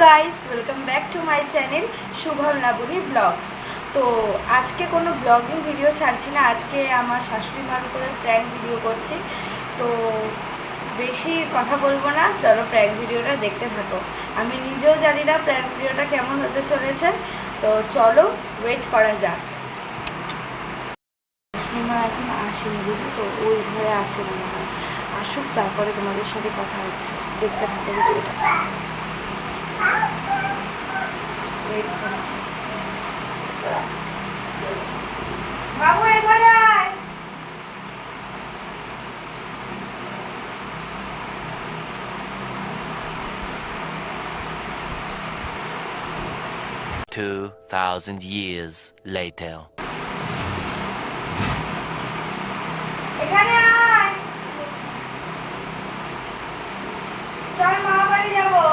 Guys, welcome back to my channel Shubham Labani vlogs. তো আজকে কোনো ব্লগিং ভিডিও ছাড়ছি না, আজকে আমার শাশুড়ি মার করে প্র্যাঙ্ক ভিডিও করছি। তো বেশি কথা বলবো না, চলো প্র্যাঙ্ক ভিডিওটা দেখতে থাকো। আমি নিজেও জানি না প্র্যাঙ্ক ভিডিওটা কেমন হতে চলেছে, তো চলো ওয়েট করা যাক। শাশুড়ি মা এখন আসেনি, বুঝলি তো, ওই ঘরে আছে মনে হয়। আসুক, তারপরে তোমাদের সাথে কথা হচ্ছে, দেখতে থাকো ভিডিওটা। ওয়েট করছি। বাবু এবারে আয়। $2,000 years later. এখানে আয়, চল মামা বাড়ি যাবো।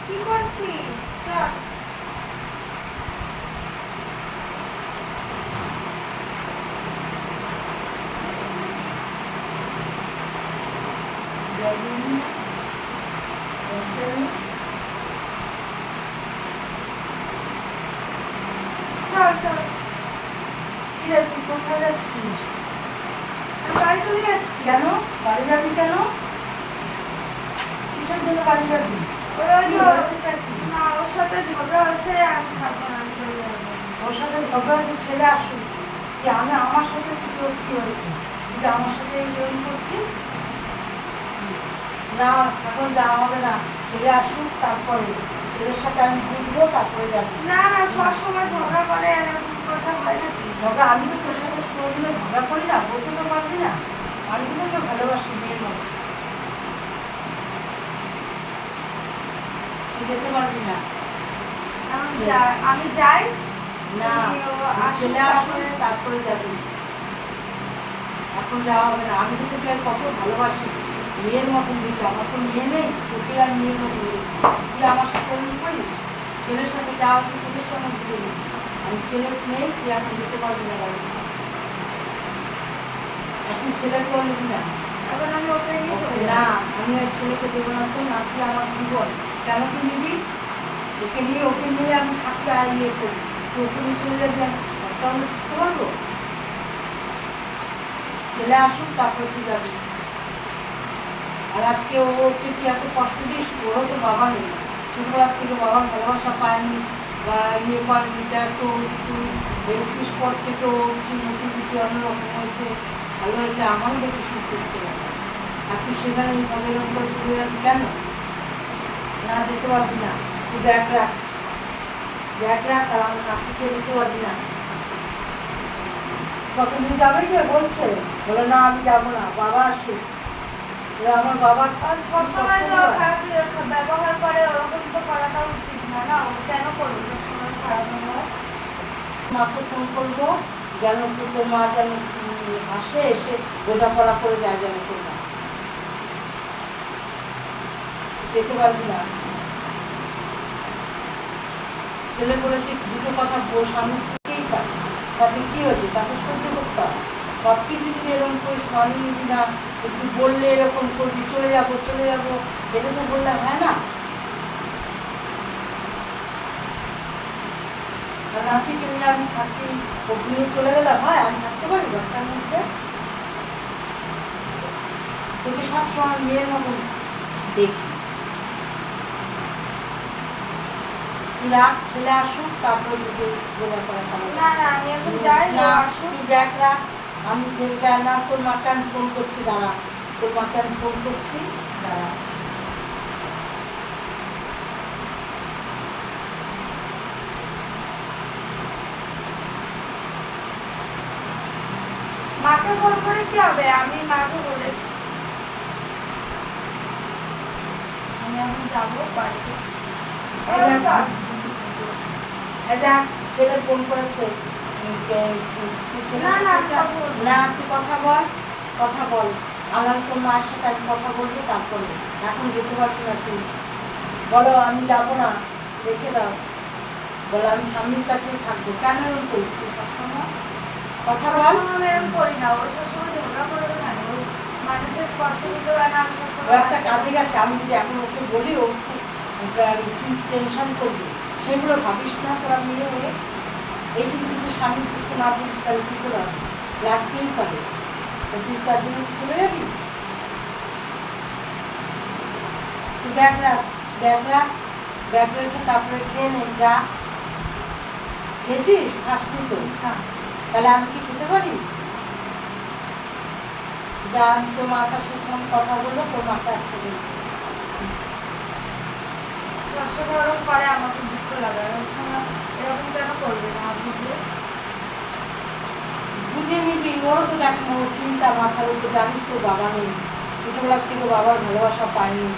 কি করছিস? চল। চল চল। তুই কোথায় যাচ্ছিস? আমি বাড়ি চলে যাচ্ছি। কেন বাড়ি যাবি? কেন কিসের জন্য বাড়ি যাবি? ওই কি যে হয়েছে নাকি? না, ওর সাথে ঝগড়া হচ্ছে, আমি থাকবো না, আমি চলে যাবো। ওর সাথে ঝগড়া হয়েছে, ছেলে আসুক। কি আমার সাথে কি হয়েছে? তুই যে আমার সাথে এই জয়েন করছিস? না, এখন যাওয়া হবে না, ছেলে আসুক, তারপরে ছেলের সাথে আমি বুঝবো, তারপরে যাবো। না না, সবসময় ঝগড়া করে, এরকম কথা হয় নাকি? ঝগড়া আমি তো তোর সাথে কোনোদিনও ঝগড়া করি না, বলতে তো পারবি না। আমি তো তোকে ভালোবাসি মেয়ের মতো। তুই যেতে পারবি না। আমি যাই না, ছেলে আসলে তারপরে যাবি। এখন যাওয়া হবে না। আমি তো তোকে আর কত ভালোবাসি, মেয়ের মতন দেখি। আমার তো মেয়ে নেই, তোকে আর মেয়ের মতন দেখি। তুই আমার সাথে এমনি করিস? ছেলের সাথে যাওয়া হচ্ছে, ছেলের সঙ্গে ঘুরে নিই। আমি ছেলের মেয়ে, তুই এখন যেতে পারবি না বাড়ি। তুই ছেলেকে নিবি না। এখন আমি ওকে নিয়ে চলে না, যাবো। আমি আর ছেলেকে দেবো না, তো না, তুই আমার জীবন। কেন তুই নিবি? ওকে নিয়ে আমি থাকতে আর ইয়ে করি। তুই ওকে নিয়ে চলে যাবি, আমি তাহলে থাকতে পারবো? ছেলে আসুক, তারপরে তুই যাবি। আর আজকে ওকে তুই এত কষ্ট দিস, ওরও তো বাবা নেই। ছোটবেলার থেকে বাবার ভালোবাসা পায়নি বা ইয়ে করেনি, দেখ তো তুই এসছিস পর থেকে ও কি মোটিভিটি অন্যরকম হয়েছে, ভালো হয়েছে, আমারও দেখে সন্তুষ্ট লাগে। আর তুই সেখানে এইভাবে এরকম করে চলে যাবি কেন? না, যেতে পারবি না। তুই ব্যাগ রাখ, আর আমার কাকুকে যেতে পারবি না। কতদিন যাবে কে বলছে? বলে না, আমি যাবো না, বাবা আসুক। আমার বাবার সবসময় তো খারাপ ব্যবহার করে, ওরকম তো করাটা উচিত না। না, ও কেন করবে সবসময় খারাপ ব্যবহার? মাকে ফোন করবো, যেন তোর মা যেন আসে, এসে বোঝাপড়া করে যায়, যেন তোর মা। যেতে পারবি না। ছেলে বলেছে দুটো কথা স্বামী স্ত্রীকেই পারে, তাতে কি হয়েছে? তাকে সহ্য করতে হয়। সব কিছু যদি এরকম করিস, মানি নিবি না, একটু বললে এরকম করবি, চলে যাবো, এটা তো বললে হয় না। আর নাতিকে নিয়ে আমি থাকি, ওকে নিয়ে চলে গেলে হয়? আমি থাকতে পারি ঘরটার মধ্যে? তোকে সবসময় মেয়ের মতন দেখি। তুই রাখ, ছেলে আসুক, তারপর তোকে বোঝাপড়া করা। না না, আমি এখন যাই, ও না, আসুক। তুই দেখ রাখ। আমি ছেলেটা না, তোর মাকে আমি ফোন করছি, দাঁড়া। তোর মাকে আমি ফোন করছি, দাঁড়া। মাকে ফোন করে কি হবে? আমি মাকে বলেছি আমি এখন যাবো বাড়িতে। দেখ, ছেলে ফোন করেছে। না না, না, তুই কথা বল। আলাল তোর মায়ের সাথে আমি কথা বলবো, তারপরে এখন যেতে পারবো না তুই। বলো আমি যাবো না, রেখে দাও। বলো আমি স্বামীর কাছেই থাকবো। কেন এরকম করিস তুই সবসময়? কথা বল। সবসময় এরকম করি না, ও সবসময় ঝগড়া করবে না, ও মানুষের কষ্ট দিতে পারে না, আমি ও সবসময় একটা কাজে গেছে, আমি যদি এখন ওকে বলি ও টেনশন করবে। সেগুলো ভাবিস না তোরা মেয়ে হয়ে। এইটুকু যদি স্বামী থেকে না বুঝিস তাহলে কী করে হবে? লাগতেই পারে। তো 2-4 দিনে চলে যাবি। তুই ব্যাগ রাখ, ব্যাগ রাখ, ব্যাগ রেখে তারপরে খেয়ে নে যা। খেয়েছিস? খাসনি তো? তাহলে আমি কি খেতে পারি? যা, তোর মাতার সঙ্গে কথা বললো, তোর মাথা একটা দিন। কষ্ট ওরকম করে, আমাকে দুঃখ লাগে, ওর সময় এরকম কেন করবে না বুঝলে? বুঝে নিবি, ওরও তো দেখ ওর চিন্তা মাথার উপর, জানিস তো বাবা নেই, ছোটবেলা থেকে বাবার ভালোবাসা পায়নি,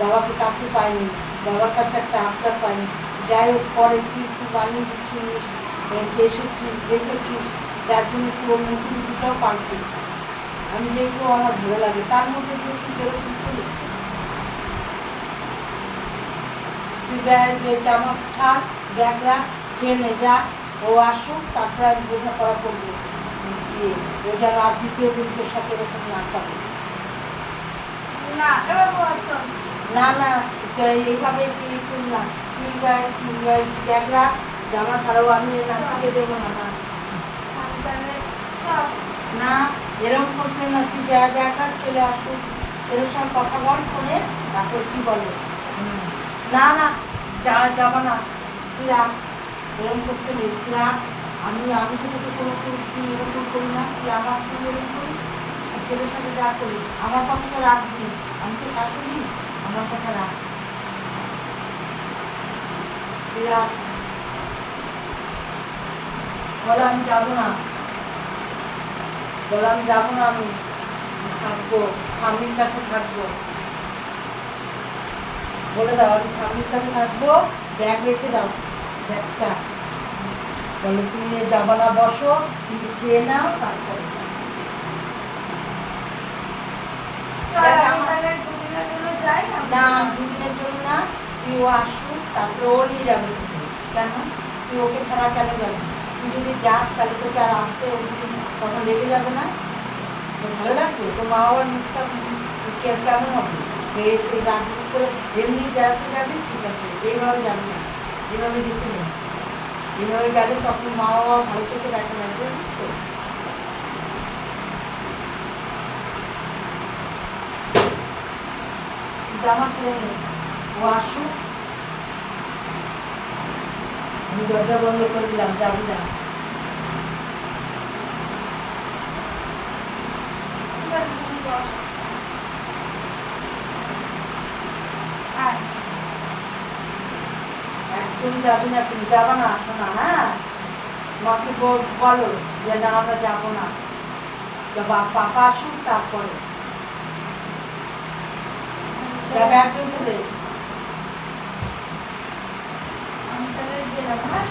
বাবাকে কাছে পায়নি, বাবার কাছে একটা আবদার পায়নি। যাই হোক পরে তুই একটু বানিয়ে দিচ্ছিস, এসেছিস, দেখেছিস, যার জন্য তুই ওর মুখোমুখিটাও পারছিস। আমি দেখবো আমার ভালো লাগে, তার মধ্যে দিয়ে তুই যেরকম করিস। তুই যে জামা ছাড়, ব্যাগ রাখ, খেয়ে নে যা। ও আসুক তারপরে আমি বোঝাপড়া করবো। ও যেন আর দ্বিতীয় দিন তোর সাথে এরকম না করে। না এবার বলছো না না, এইভাবে তুই না, তুই ব্যাগ রাখ, জামা ছাড়াও আমি নাটকে দেবো না। না আমি তাহলে চল। না, এরকম করতে না, তুই ব্যাগ রাখ, ছেলে আসুক, ছেলের সঙ্গে কথা বল ফোনে, তারপর কি বলে। না না, যাবা না, তুই রাখ, এরকম করতে নেই, তুই রাখ। আমি তো তোকে কোনো তুই এরকম করি না, তুই আমার তুই এরকম করিস, ছেলের সাথে যা করিস আমার কথাটা রাখবি। আমি তো শাশুড়ি, আমার কথা রাখ, তুই রাখ। বলো আমি যাবো না, বলো আমি যাবো না, আমি থাকবো, স্বামীর কাছে থাকবো। বলে দাও আমি স্বামীর কাছে থাকবো, ব্যাগ রেখে দাও, ব্যাগটা। বলে তুমি যাবা না, বসো, কিন্তু খেয়ে নাও তারপরে। চল আমি তাহলে দুদিনের জন্য যাই না। না 2 দিনের জন্য না, তুই ও আসুক তারপরে ও নিয়ে যাবে তোকে। কেন তুই ওকে ছাড়া কেন যাবি? তুই যদি যাস তাহলে তোকে আর আসতে কথা লেগে যাবে না? তোর ভালো লাগবে? তোর মা বাবার মুখটা কেমন হবে? যে সেই রাগ করে এমনি বেড়াতে যাবি, ঠিক আছে, এইভাবে যাবি না, এইভাবে যেতে নেই। এইভাবে গেলে তখন মা বাবা ভালো চোখে দেখা যাবে, বুঝিস তো? জামা ছেড়ে নে, ও আসুক, আমি দরজা বন্ধ করে দিলাম, যাবি না। ঠিক আছে, তুমি বসো। আয়। একদম যাবি না, তুমি যাবা না, শোনা, হ্যাঁ? মাকে বলো যে না আমরা যাবো না, পাপা আসুক তারপরে। ব্যাগ রেখে দে। আমি তাহলে গেলাম, হ্যাঁ?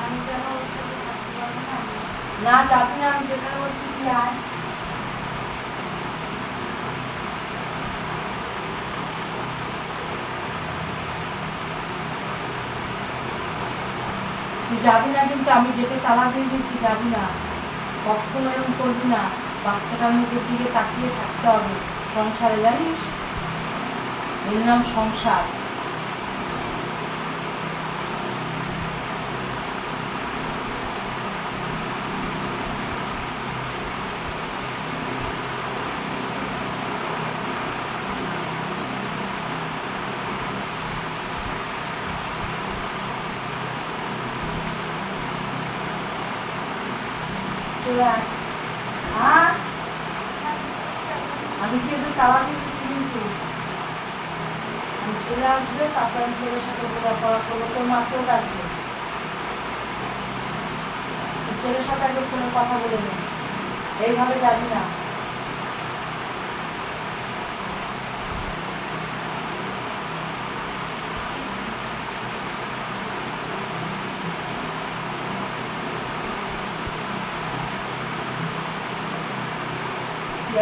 আমি যেন ওর সাথে থাকতে পারবো না। না যাবি না, আমি যেখানে বলছি তুই আয়। তুই যাবি না, কিন্তু আমি গেটে তালা দিয়ে দিচ্ছি, যাবি না, কখনো এরকম করবি না। বাচ্চাটার মুখের দিকে তাকিয়ে থাকতে হবে সংসারে, জানিস? এর নাম সংসার। আমি কিন্তু তালা দিয়েছি, কিন্তু ছেলে আসবে তারপর আমি ছেলের সাথে বোঝাপড়া করবো, তোর মাকেও ডাকবে। ছেলের সাথে আগে ফোনে কথা বলে নে, এইভাবে যাবি না।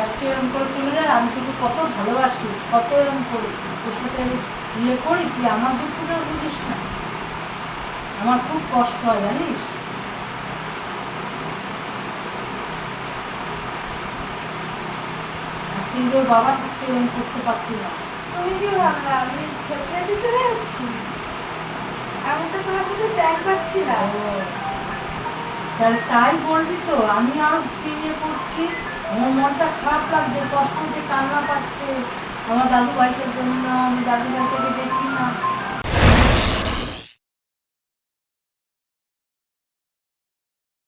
আজকে এরকম করে চলে যায়, আমি তোকে কত ভালোবাসি, কত এরকম করি, তোর সাথে ইয়ে করি, তুই আমার দুঃখটা বুঝিস না। আমার খুব কষ্ট হয় জানিস। আজকে তোর বাবা থাকতে এরকম করতে পারতি না। তুমি কি ভাবনা আমি সত্যি সত্যি চলে যাচ্ছি? আমি তো তোমার সাথে প্র্যাঙ্ক করছি না। তাহলে তাই বলবি তো, আমি আর ইয়ে করছি, আমার মনটা খারাপ লাগছে, কষ্ট হচ্ছে, কান্না পাচ্ছে আমার দাদু ভাইকে জন্য, আমি দাদু ভাইটাকে দেখি না।